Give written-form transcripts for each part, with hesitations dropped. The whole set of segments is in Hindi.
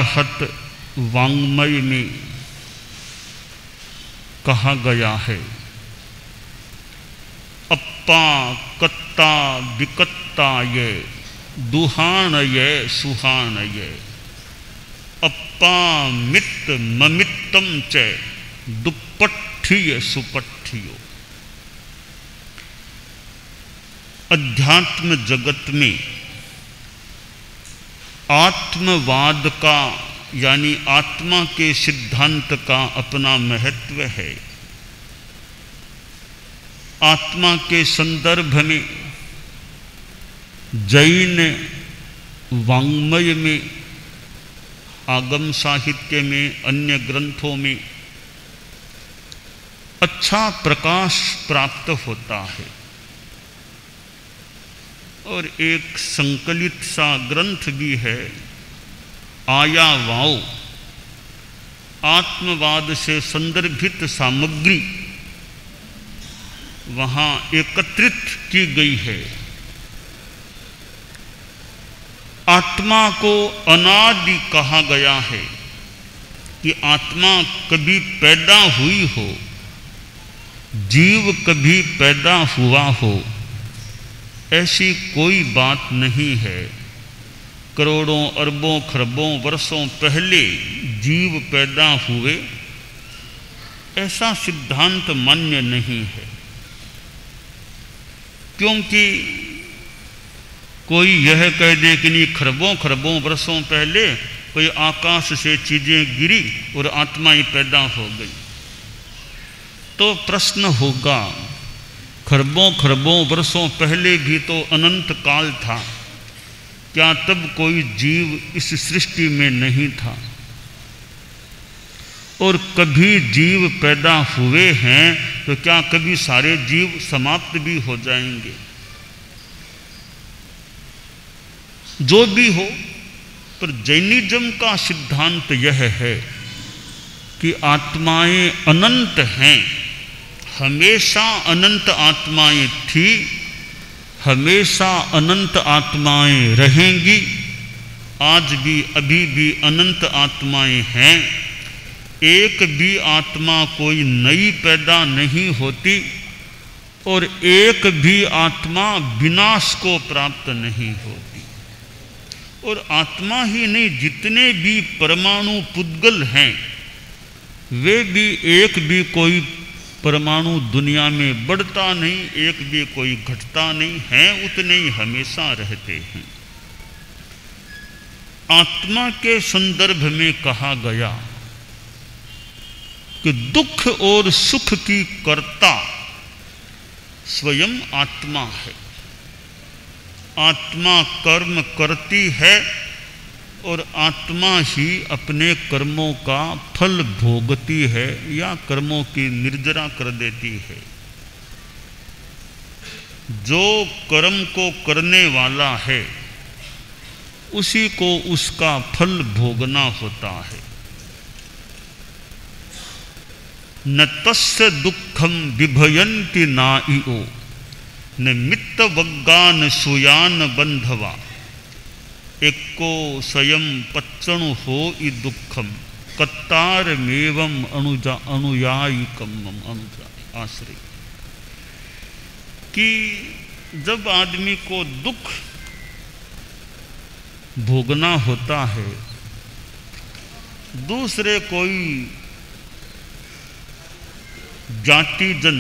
अरहत वाङ्मय में कहा गया है। अप्पा कत्ता विकत्ता ये दुहान ये सुहान ये अप्पा मित्त ममित्तम च दुपट्ठिय सुपट्ठियो। अध्यात्म जगत में आत्मवाद का यानी आत्मा के सिद्धांत का अपना महत्व है। आत्मा के संदर्भ में जैन वाङ्मय में, आगम साहित्य में, अन्य ग्रंथों में अच्छा प्रकाश प्राप्त होता है। और एक संकलित सा ग्रंथ भी है, आया वाओ, आत्मवाद से संदर्भित सामग्री वहाँ एकत्रित की गई है। आत्मा को अनादि कहा गया है कि आत्मा कभी पैदा हुई हो, जीव कभी पैदा हुआ हो, ऐसी कोई बात नहीं है। करोड़ों अरबों खरबों वर्षों पहले जीव पैदा हुए, ऐसा सिद्धांत मान्य नहीं है। क्योंकि कोई यह कह दे कि नहीं, खरबों खरबों वर्षों पहले कोई आकाश से चीजें गिरी और आत्मा ही पैदा हो गई, तो प्रश्न होगा, खरबों खरबों वर्षों पहले भी तो अनंत काल था, क्या तब कोई जीव इस सृष्टि में नहीं था? और कभी जीव पैदा हुए हैं तो क्या कभी सारे जीव समाप्त भी हो जाएंगे? जो भी हो, पर जैनिज्म का सिद्धांत यह है कि आत्माएं अनंत हैं, हमेशा अनंत आत्माएं थी, हमेशा अनंत आत्माएं रहेंगी, आज भी अभी भी अनंत आत्माएं हैं। एक भी आत्मा कोई नई पैदा नहीं होती और एक भी आत्मा विनाश को प्राप्त नहीं होती। और आत्मा ही नहीं, जितने भी परमाणु पुद्गल हैं, वे भी एक भी कोई परमाणु दुनिया में बढ़ता नहीं, एक भी कोई घटता नहीं है, उतने ही हमेशा रहते हैं। आत्मा के संदर्भ में कहा गया कि दुख और सुख की कर्ता स्वयं आत्मा है। आत्मा कर्म करती है और आत्मा ही अपने कर्मों का फल भोगती है या कर्मों की निर्जरा कर देती है। जो कर्म को करने वाला है उसी को उसका फल भोगना होता है। न तस्य दुखम विभयन्ति नाइओ न मित्त वग्गान सुयान बंधवा एको स्वयं पच्चणु हो इ दुखम कत्तार मेवम अनुयायिकम अनुजा आश्रय। कि जब आदमी को दुख भोगना होता है, दूसरे कोई जाति जन,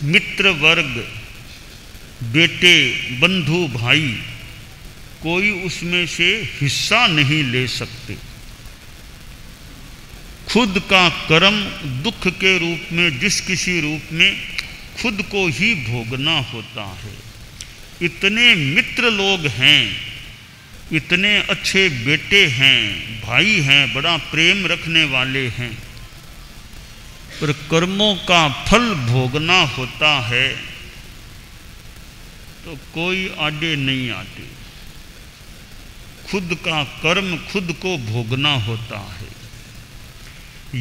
मित्र वर्ग, बेटे, बंधु, भाई, कोई उसमें से हिस्सा नहीं ले सकते। खुद का कर्म दुख के रूप में, जिस किसी रूप में, खुद को ही भोगना होता है। इतने मित्र लोग हैं, इतने अच्छे बेटे हैं, भाई हैं, बड़ा प्रेम रखने वाले हैं, पर कर्मों का फल भोगना होता है तो कोई आगे नहीं आते। खुद का कर्म खुद को भोगना होता है।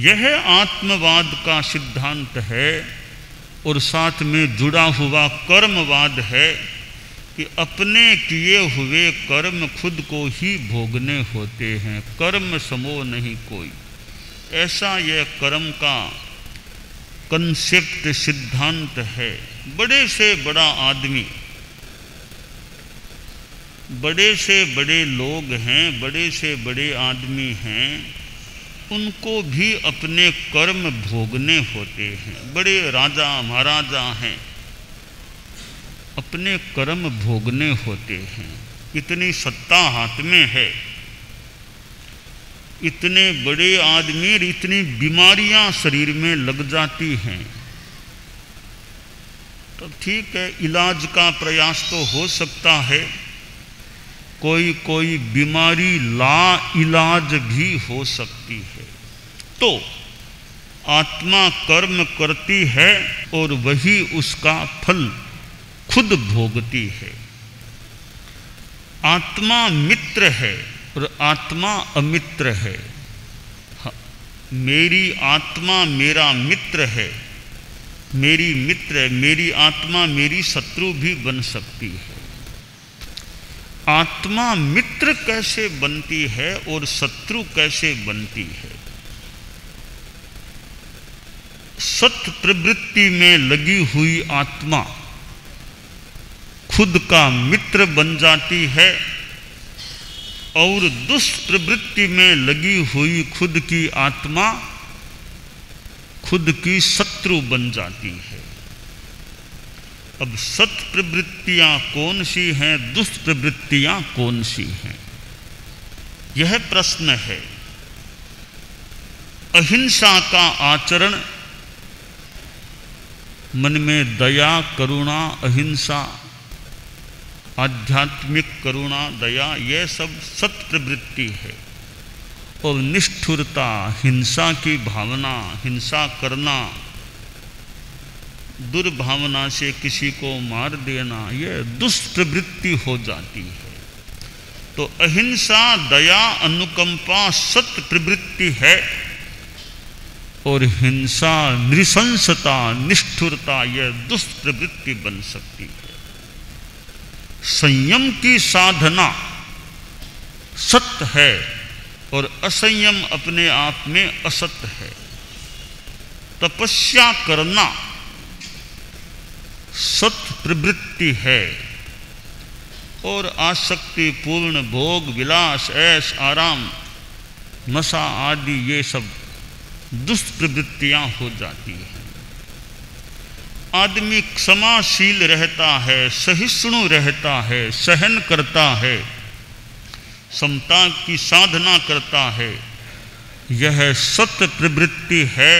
यह आत्मवाद का सिद्धांत है और साथ में जुड़ा हुआ कर्मवाद है कि अपने किए हुए कर्म खुद को ही भोगने होते हैं, कर्म समो नहीं कोई। ऐसा यह कर्म का कंसेप्ट, सिद्धांत है। बड़े से बड़ा आदमी, बड़े से बड़े लोग हैं, बड़े से बड़े आदमी हैं, उनको भी अपने कर्म भोगने होते हैं। बड़े राजा महाराजा हैं, अपने कर्म भोगने होते हैं। इतनी सत्ता हाथ में है, इतने बड़े आदमी, इतनी बीमारियां शरीर में लग जाती हैं, तो ठीक है, इलाज का प्रयास तो हो सकता है। कोई कोई बीमारी ला इलाज भी हो सकती है। तो आत्मा कर्म करती है और वही उसका फल खुद भोगती है। आत्मा मित्र है और आत्मा अमित्र है। मेरी आत्मा मेरा मित्र है, मेरी मित्र है, मेरी आत्मा मेरी शत्रु भी बन सकती है। आत्मा मित्र कैसे बनती है और शत्रु कैसे बनती है? सत प्रवृत्ति में लगी हुई आत्मा खुद का मित्र बन जाती है और दुष्प्रवृत्ति में लगी हुई खुद की आत्मा खुद की शत्रु बन जाती है। अब सत प्रवृत्तियां कौन सी हैं, दुष्प्रवृत्तियां कौन सी हैं, यह प्रश्न है। अहिंसा का आचरण, मन में दया करुणा अहिंसा, आध्यात्मिक करुणा दया, यह सब सत प्रवृत्ति है। और निष्ठुरता, हिंसा की भावना, हिंसा करना, दुर्भावना से किसी को मार देना, यह दुष्प्रवृत्ति हो जाती है। तो अहिंसा दया अनुकंपा सत प्रवृत्ति है और हिंसा नृशंसता निष्ठुरता यह दुष्प्रवृत्ति बन सकती है। संयम की साधना सत्य है और असंयम अपने आप में असत्य है। तपस्या करना सत्य प्रवृत्ति है और आसक्ति पूर्ण भोग विलास ऐश आराम नशा आदि ये सब दुष्प्रवृत्तियां हो जाती हैं। आदमी क्षमाशील रहता है, सहिष्णु रहता है, सहन करता है, समता की साधना करता है, यह सत्य प्रवृत्ति है।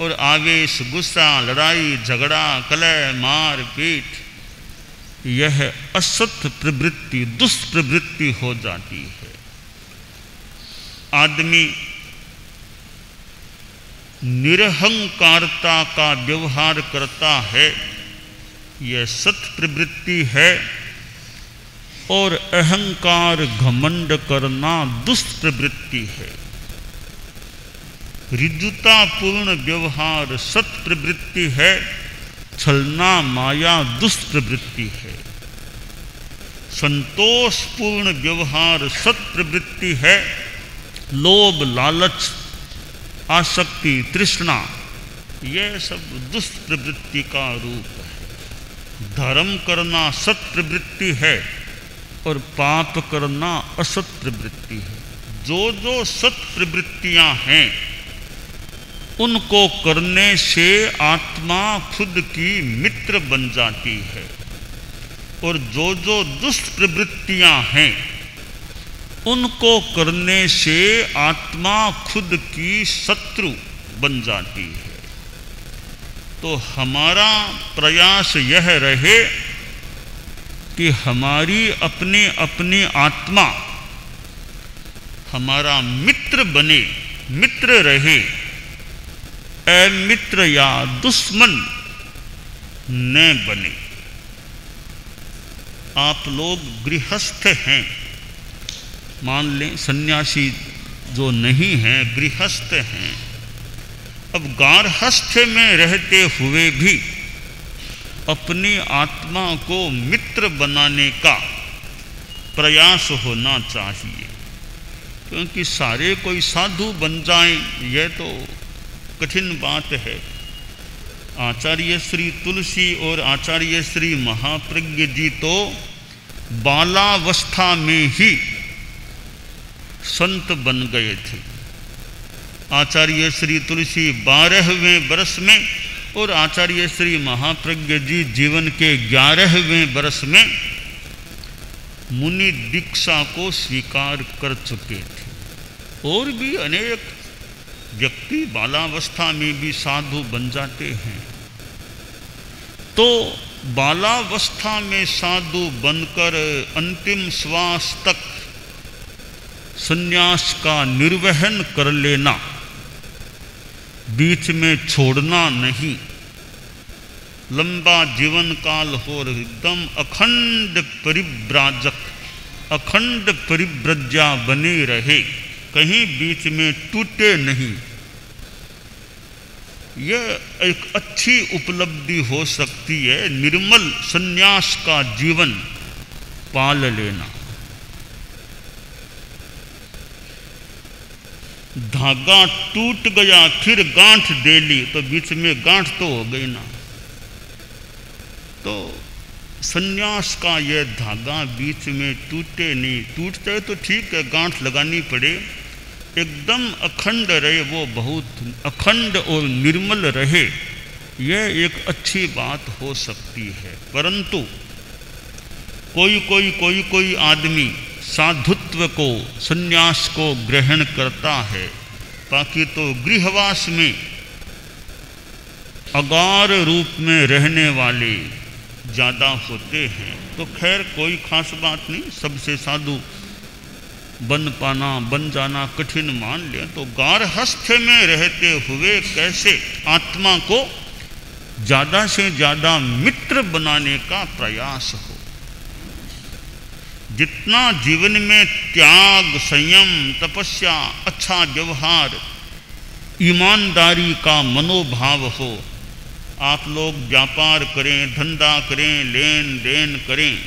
और आवेश, गुस्सा, लड़ाई झगड़ा, कलह, मार पीट, यह असत्य प्रवृत्ति दुष्प्रवृत्ति हो जाती है। आदमी निरहंकारता का व्यवहार करता है, यह सत प्रवृत्ति है। और अहंकार घमंड करना दुष्प्रवृत्ति है। ऋजुता पूर्ण व्यवहार सत प्रवृत्ति है, छलना माया दुष्प्रवृत्ति है। संतोष पूर्ण व्यवहार सत प्रवृत्ति है, लोभ लालच आसक्ति तृष्णा यह सब दुष्प्रवृत्ति का रूप है। धर्म करना सत प्रवृत्ति है और पाप करना असत प्रवृत्ति है। जो जो सत प्रवृत्तियां हैं उनको करने से आत्मा खुद की मित्र बन जाती है और जो जो दुष्प्रवृत्तियां हैं उनको करने से आत्मा खुद की शत्रु बन जाती है। तो हमारा प्रयास यह रहे कि हमारी अपने अपनी आत्मा हमारा मित्र बने, मित्र रहे, अमित्र या दुश्मन न बने। आप लोग गृहस्थ हैं, मान लें सन्यासी जो नहीं हैं गृहस्थ हैं। अब गारहस्थ में रहते हुए भी अपनी आत्मा को मित्र बनाने का प्रयास होना चाहिए, क्योंकि सारे कोई साधु बन जाएं यह तो कठिन बात है। आचार्य श्री तुलसी और आचार्य श्री महाप्रज्ञ जी तो बालावस्था में ही संत बन गए थे। आचार्य श्री तुलसी 12वें वर्ष में और आचार्य श्री महाप्रज्ञ जी जीवन के 11वें वर्ष में मुनि दीक्षा को स्वीकार कर चुके थे। और भी अनेक व्यक्ति बालावस्था में भी साधु बन जाते हैं। तो बालावस्था में साधु बनकर अंतिम श्वास तक संन्यास का निर्वहन कर लेना, बीच में छोड़ना नहीं, लंबा जीवन काल हो एकदम अखंड परिव्राजक, अखंड परिव्रज्या बने रहे, कहीं बीच में टूटे नहीं, यह एक अच्छी उपलब्धि हो सकती है। निर्मल संन्यास का जीवन पाल लेना। धागा टूट गया फिर गांठ दे ली तो बीच में गांठ तो हो गई ना। तो संन्यास का यह धागा बीच में टूटे नहीं, टूटता है तो ठीक है, गांठ लगानी पड़े, एकदम अखंड रहे, वो बहुत अखंड और निर्मल रहे, यह एक अच्छी बात हो सकती है। परंतु कोई आदमी साधुत्व को, संन्यास को ग्रहण करता है, बाकी तो गृहवास में अगार रूप में रहने वाले ज़्यादा होते हैं। तो खैर कोई खास बात नहीं, सबसे साधु बन जाना कठिन मान लें, तो गारहस्थ्य में रहते हुए कैसे आत्मा को ज़्यादा से ज़्यादा मित्र बनाने का प्रयास हो। जितना जीवन में त्याग, संयम, तपस्या, अच्छा व्यवहार, ईमानदारी का मनोभाव हो, आप लोग व्यापार करें, धंधा करें, लेन देन करें,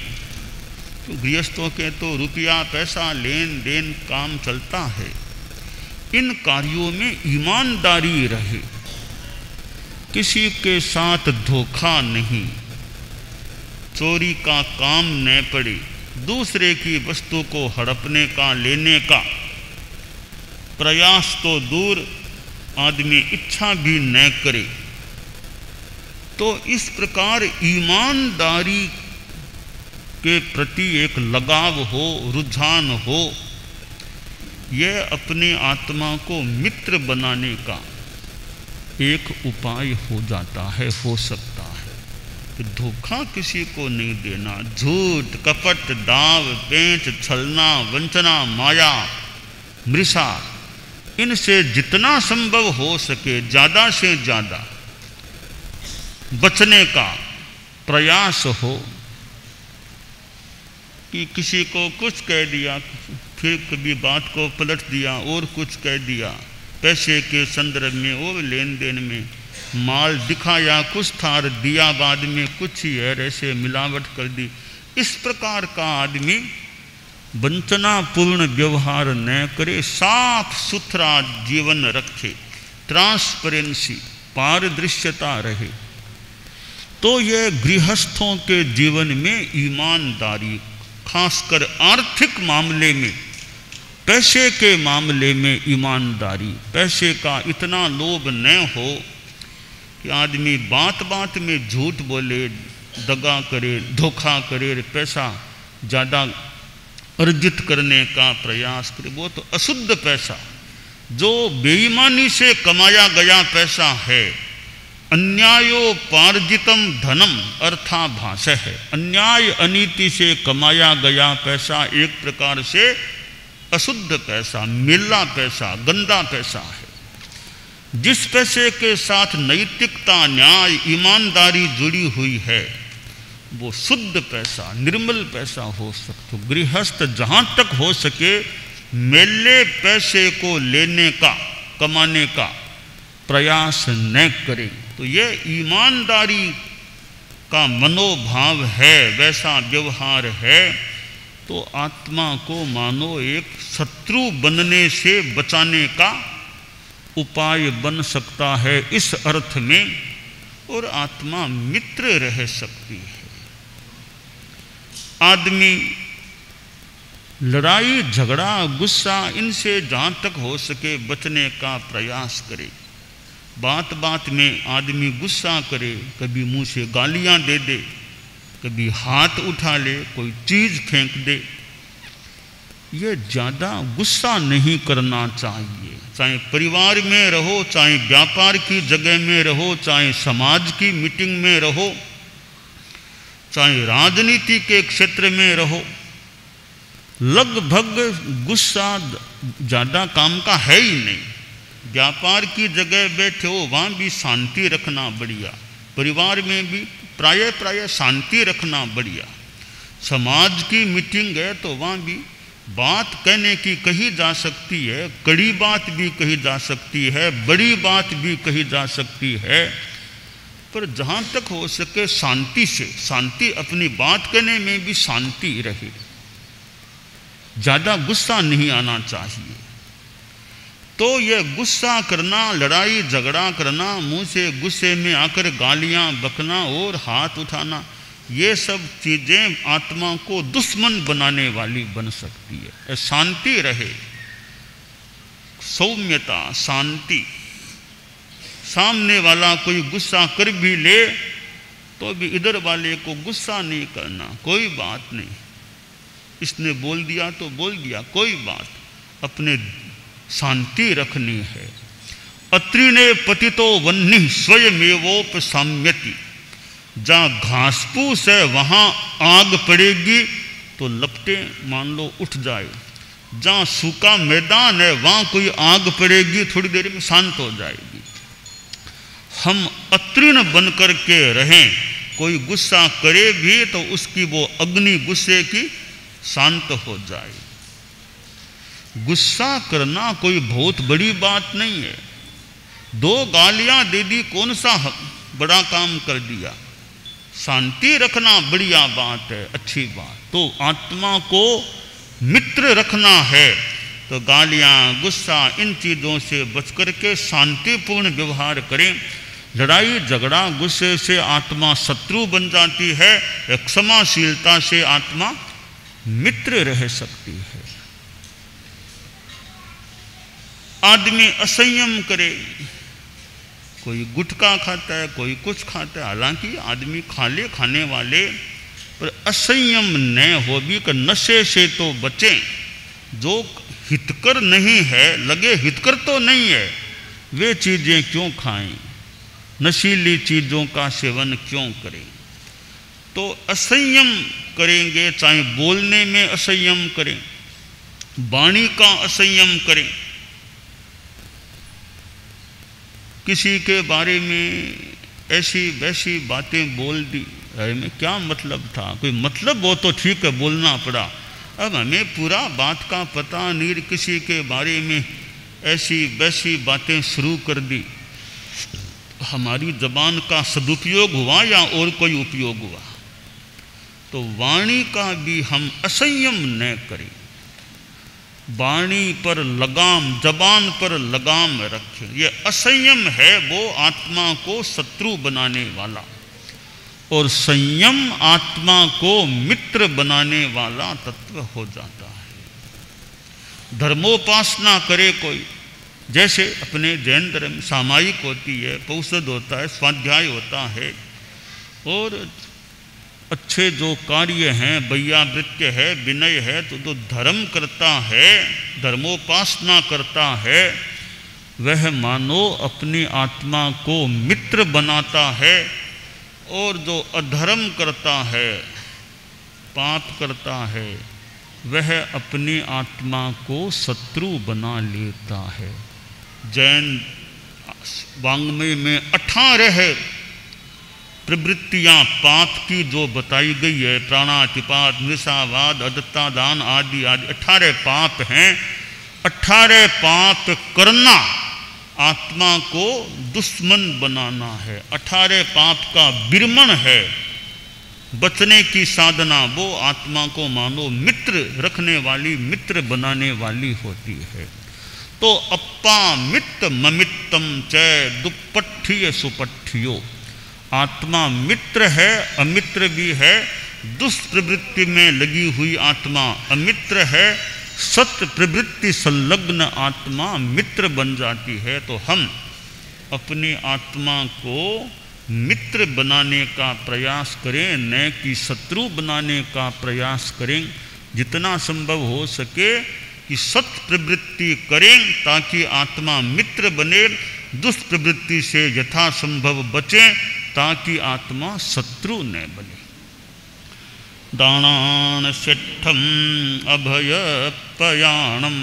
तो गृहस्थों के तो रुपया पैसा लेन देन काम चलता है। इन कार्यों में ईमानदारी रहे, किसी के साथ धोखा नहीं, चोरी का काम न पड़े, दूसरे की वस्तु को हड़पने का, लेने का प्रयास तो दूर, आदमी इच्छा भी न करे। तो इस प्रकार ईमानदारी के प्रति एक लगाव हो, रुझान हो, यह अपनी आत्मा को मित्र बनाने का एक उपाय हो जाता है, हो सकता है। कि धोखा किसी को नहीं देना, झूठ, कपट, दाव, पेंच, छलना, वंचना, माया, मृषा, इनसे जितना संभव हो सके ज़्यादा से ज़्यादा बचने का प्रयास हो। कि किसी को कुछ कह दिया, फिर कभी बात को पलट दिया और कुछ कह दिया, पैसे के संदर्भ में और लेन देन में माल दिखाया कुछ था, दिया बाद में कुछ ही है, ऐसे मिलावट कर दी। इस प्रकार का आदमी वंचनापूर्ण व्यवहार न करे, साफ सुथरा जीवन रखे, ट्रांसपेरेंसी, पारदृश्यता रहे। तो यह गृहस्थों के जीवन में ईमानदारी, खासकर आर्थिक मामले में, पैसे के मामले में ईमानदारी, पैसे का इतना लोभ न हो कि आदमी बात बात में झूठ बोले, दगा करे, धोखा करे, पैसा ज़्यादा अर्जित करने का प्रयास करे। वो तो अशुद्ध पैसा, जो बेईमानी से कमाया गया पैसा है, अन्यायोपार्जितम धनम अर्थाभास है। अन्याय अनीति से कमाया गया पैसा एक प्रकार से अशुद्ध पैसा, मेला पैसा, गंदा पैसा है। जिस पैसे के साथ नैतिकता, न्याय, ईमानदारी जुड़ी हुई है, वो शुद्ध पैसा, निर्मल पैसा हो सकता। गृहस्थ जहाँ तक हो सके मेले पैसे को लेने का, कमाने का प्रयास न करें। तो ये ईमानदारी का मनोभाव है, वैसा व्यवहार है, तो आत्मा को मानो एक शत्रु बनने से बचाने का उपाय बन सकता है इस अर्थ में, और आत्मा मित्र रह सकती है। आदमी लड़ाई झगड़ा गुस्सा इनसे जहाँ तक हो सके बचने का प्रयास करे। बात बात में आदमी गुस्सा करे, कभी मुंह से गालियाँ दे दे, कभी हाथ उठा ले, कोई चीज़ फेंक दे। ये ज़्यादा गुस्सा नहीं करना चाहिए। चाहे परिवार में रहो, चाहे व्यापार की जगह में रहो, चाहे समाज की मीटिंग में रहो, चाहे राजनीति के क्षेत्र में रहो, लगभग गुस्सा ज़्यादा काम का है ही नहीं। व्यापार की जगह बैठे हो वहाँ भी शांति रखना बढ़िया, परिवार में भी प्राय शांति रखना बढ़िया। समाज की मीटिंग है तो वहाँ भी बात कहने की कही जा सकती है, कड़ी बात भी कही जा सकती है, बड़ी बात भी कही जा सकती है, पर जहाँ तक हो सके शांति से, शांति अपनी बात कहने में भी शांति रहे, ज़्यादा गुस्सा नहीं आना चाहिए। तो यह गुस्सा करना, लड़ाई झगड़ा करना, मुंह से गुस्से में आकर गालियाँ बकना और हाथ उठाना, ये सब चीज़ें आत्मा को दुश्मन बनाने वाली बन सकती है। शांति रहे, सौम्यता, शांति। सामने वाला कोई गुस्सा कर भी ले तो भी इधर वाले को गुस्सा नहीं करना, कोई बात नहीं, इसने बोल दिया तो बोल दिया, कोई बात, अपने शांति रखनी है। अत्रिने पतितो वह्नि स्वयमेवोपसाम्यति। जहाँ घास फूस है वहाँ आग पड़ेगी तो लपटें मान लो उठ जाए, जहाँ सूखा मैदान है वहाँ कोई आग पड़ेगी थोड़ी देर में शांत हो जाएगी। हम अत्रिण बन कर के रहें, कोई गुस्सा करे भी तो उसकी वो अग्नि गुस्से की शांत हो जाए। गुस्सा करना कोई बहुत बड़ी बात नहीं है, 2 गालियां दे दी, कौन सा बड़ा काम कर दिया। शांति रखना बढ़िया बात है, अच्छी बात। तो आत्मा को मित्र रखना है तो गालियां गुस्सा इन चीज़ों से बच कर के शांतिपूर्ण व्यवहार करें। लड़ाई झगड़ा गुस्से से आत्मा शत्रु बन जाती है, क्षमाशीलता से आत्मा मित्र रह सकती है। आदमी असंयम करे, कोई गुटखा खाता है, कोई कुछ खाता है, हालांकि आदमी खाने वाले, पर असंयम न हो भी कि नशे से तो बचें। जो हितकर नहीं है, लगे हितकर तो नहीं है, वे चीज़ें क्यों खाएं, नशीली चीज़ों का सेवन क्यों करें। तो असंयम करेंगे, चाहे बोलने में असंयम करें, वाणी का असंयम करें। किसी के बारे में ऐसी वैसी बातें बोल दी, अरे में क्या मतलब था, कोई मतलब हो तो ठीक है, बोलना पड़ा। अब हमें पूरा बात का पता नहीं, किसी के बारे में ऐसी वैसी बातें शुरू कर दी, हमारी जबान का सदुपयोग हुआ या और कोई उपयोग हुआ। तो वाणी का भी हम असंयम न करें, वाणी पर लगाम, जबान पर लगाम रखें। ये असंयम है वो आत्मा को शत्रु बनाने वाला, और संयम आत्मा को मित्र बनाने वाला तत्व हो जाता है। धर्मोपासना करे कोई, जैसे अपने जैन धर्म सामायिक होती है, पौषध होता है, स्वाध्याय होता है, और अच्छे जो कार्य हैं, वैयावृत्य है, विनय है, तो जो धर्म करता है, धर्मोपासना करता है, वह मानो अपनी आत्मा को मित्र बनाता है। और जो अधर्म करता है, पाप करता है, वह अपनी आत्मा को शत्रु बना लेता है। जैन वाङ्मय में 18 प्रवृत्तियाँ पाप की जो बताई गई है, प्राणातिपात, मृषावाद, अदत्तादान आदि आदि 18 पाप हैं। 18 पाप करना आत्मा को दुश्मन बनाना है, 18 पाप का विरमण है, बचने की साधना वो आत्मा को मानो मित्र रखने वाली, मित्र बनाने वाली होती है। तो अप्पा मित्त ममित्तम च दुपट्ठीय सुपट्ठियो, आत्मा मित्र है, अमित्र भी है। दुष्प्रवृत्ति में लगी हुई आत्मा अमित्र है, सत्य प्रवृत्ति संलग्न आत्मा मित्र बन जाती है। तो हम अपनी आत्मा को मित्र बनाने का प्रयास करें, न कि शत्रु बनाने का प्रयास करें। जितना संभव हो सके कि सत्य प्रवृत्ति करें ताकि आत्मा मित्र बने, दुष्प्रवृत्ति से यथासंभव बचें ताकि आत्मा शत्रु न बने। दानान सिद्धम अभयपयाणम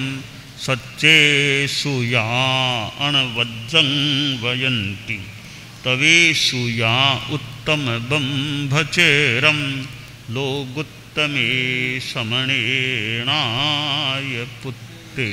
सच्चेषु या अणवज्जं वयन्ति तवेषु या उत्तम बंभचेरम लोगुत्तमे समणेनाय पुत्ते।